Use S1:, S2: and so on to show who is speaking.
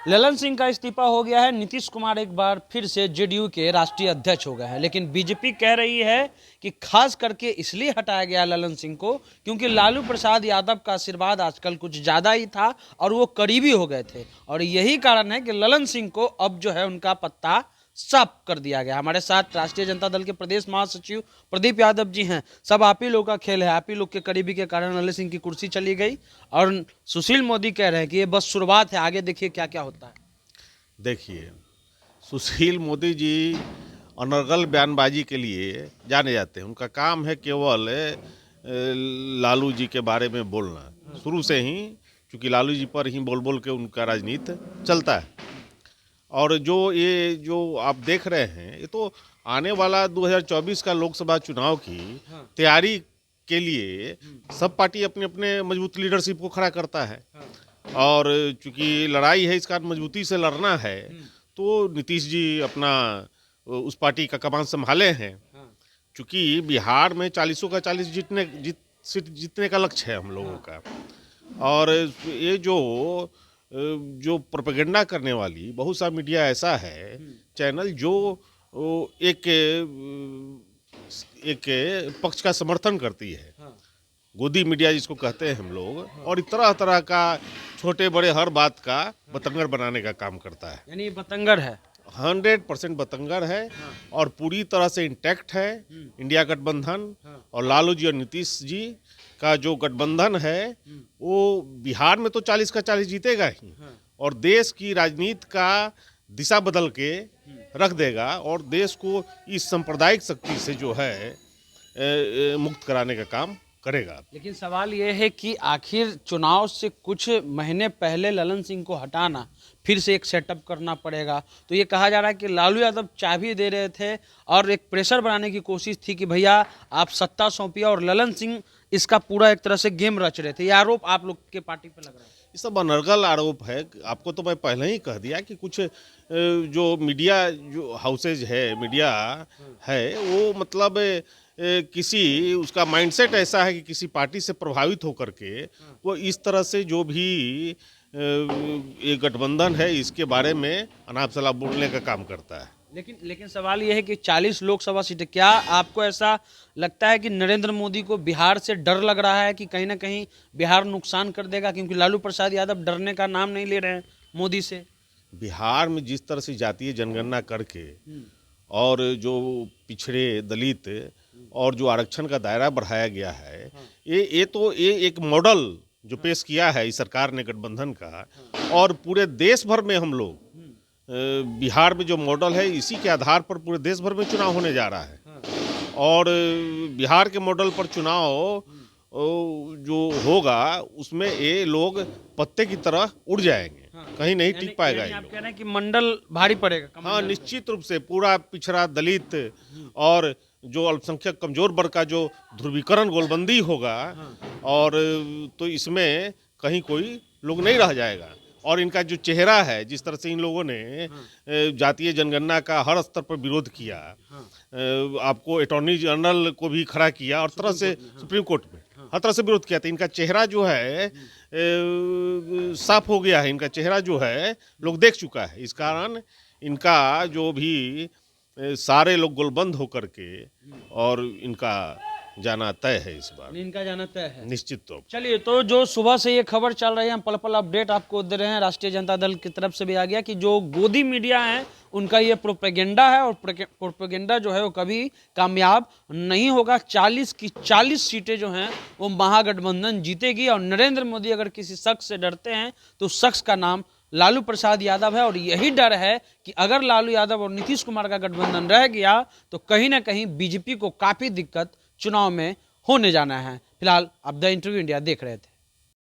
S1: ललन सिंह का इस्तीफा हो गया है। नीतीश कुमार एक बार फिर से जेडीयू के राष्ट्रीय अध्यक्ष हो गए हैं, लेकिन बीजेपी कह रही है कि खास करके इसलिए हटाया गया ललन सिंह को क्योंकि लालू प्रसाद यादव का आशीर्वाद आजकल कुछ ज़्यादा ही था और वो करीबी हो गए थे, और यही कारण है कि ललन सिंह को अब जो है उनका पत्ता साफ कर दिया गया। हमारे साथ राष्ट्रीय जनता दल के प्रदेश महासचिव प्रदीप यादव जी हैं। सब आप ही लोग का खेल है, आप ही लोग के करीबी के कारण ललन सिंह की कुर्सी चली गई, और सुशील मोदी कह रहे हैं कि ये बस शुरुआत है, आगे देखिए क्या क्या होता है।
S2: देखिए, सुशील मोदी जी अनर्गल बयानबाजी के लिए जाने जाते हैं। उनका काम है केवल लालू जी के बारे में बोलना, शुरू से ही, क्योंकि लालू जी पर ही बोल बोल के उनका राजनीति चलता है। और जो आप देख रहे हैं, ये तो आने वाला 2024 का लोकसभा चुनाव की तैयारी के लिए सब पार्टी अपने अपने मजबूत लीडरशिप को खड़ा करता है। और चूंकि लड़ाई है, इसका मजबूती से लड़ना है, तो नीतीश जी अपना उस पार्टी का कमान संभाले हैं। चूंकि बिहार में 40 का 40 सीट जीतने का लक्ष्य है हम लोगों का। और ये जो प्रोपेगेंडा करने वाली बहुत सा मीडिया ऐसा है, चैनल, जो एक पक्ष का समर्थन करती है, गोदी मीडिया जिसको कहते हैं हम लोग, और तरह तरह का छोटे बड़े हर बात का बतंगड़ बनाने का काम करता है।
S1: यानी बतंगड़ है,
S2: 100% बतंगड़ है। और पूरी तरह से इंटैक्ट है इंडिया गठबंधन। और लालू जी और नीतीश जी का जो गठबंधन है, वो बिहार में तो 40 का 40 जीतेगा ही, और देश की राजनीति का दिशा बदल के रख देगा, और देश को इस सांप्रदायिक शक्ति से जो है मुक्त कराने का काम करेगा।
S1: लेकिन सवाल ये है कि आखिर चुनाव से कुछ महीने पहले ललन सिंह को हटाना, फिर से एक सेटअप करना पड़ेगा। तो ये कहा जा रहा है कि लालू यादव चाबी दे रहे थे और एक प्रेशर बनाने की कोशिश थी कि भैया आप सत्ता सौंपिए, और ललन सिंह इसका पूरा एक तरह से गेम रच रहे थे। ये आरोप आप लोग के पार्टी पे लग रहा है।
S2: ये सब अनर्गल आरोप है। आपको तो मैं पहले ही कह दिया कि कुछ जो मीडिया, जो हाउसेज है, मीडिया है, वो मतलब किसी उसका माइंडसेट ऐसा है कि किसी पार्टी से प्रभावित होकर के वो इस तरह से जो भी ये गठबंधन है इसके बारे में अनाप शनाप बोलने का काम करता है।
S1: लेकिन सवाल यह है कि 40 लोकसभा सीटें, क्या आपको ऐसा लगता है कि नरेंद्र मोदी को बिहार से डर लग रहा है कि कहीं ना कहीं बिहार नुकसान कर देगा, क्योंकि लालू प्रसाद यादव डरने का नाम नहीं ले रहे हैं मोदी से? बिहार
S2: में जिस तरह से जातीय जनगणना करके और जो पिछड़े दलित और जो आरक्षण का दायरा बढ़ाया गया है, ये एक मॉडल जो पेश किया है इस सरकार ने गठबंधन का, और पूरे देश भर में हम लोग बिहार में जो मॉडल है, इसी के आधार पर पूरे देश भर में चुनाव होने जा रहा है। और बिहार के मॉडल पर चुनाव जो होगा, उसमें ये लोग पत्ते की तरह उड़ जाएंगे, कहीं नहीं टिक पाएगा।
S1: आप कह रहे हैं कि मंडल भारी पड़ेगा?
S2: हाँ, निश्चित रूप से पूरा पिछड़ा दलित और जो अल्पसंख्यक कमजोर वर्ग का जो ध्रुवीकरण गोलबंदी होगा, और तो इसमें कहीं कोई लोग नहीं रह जाएगा। और इनका जो चेहरा है, जिस तरह से इन लोगों ने जातीय जनगणना का हर स्तर पर विरोध किया, आपको अटॉर्नी जनरल को भी खड़ा किया, और तरह से सुप्रीम कोर्ट में हर तरह से विरोध किया, तो इनका चेहरा जो है साफ हो गया है। इनका चेहरा जो है लोग देख चुका है। इस कारण इनका जो भी सारे लोग गोलबंद होकर के, और इनका जाना तय है। इस बार
S1: इनका जाना तय है, निश्चित तौर। चलिए, तो जो सुबह से ये खबर चल रही है, हम पल पल अपडेट आपको दे रहे हैं। राष्ट्रीय जनता दल की तरफ से भी आ गया कि जो गोदी मीडिया है उनका ये प्रोपेगेंडा है, और प्रोपेगेंडा जो है वो कभी कामयाब नहीं होगा। 40 की 40 सीटें जो हैं वो महागठबंधन जीतेगी, और नरेंद्र मोदी अगर किसी शख्स से डरते हैं तो उस शख्स का नाम लालू प्रसाद यादव है। और यही डर है कि अगर लालू यादव और नीतीश कुमार का गठबंधन रह गया तो कहीं ना कहीं बीजेपी को काफ़ी दिक्कत चुनाव में होने जाना है। फिलहाल आप द इंटरव्यू इंडिया देख रहे थे।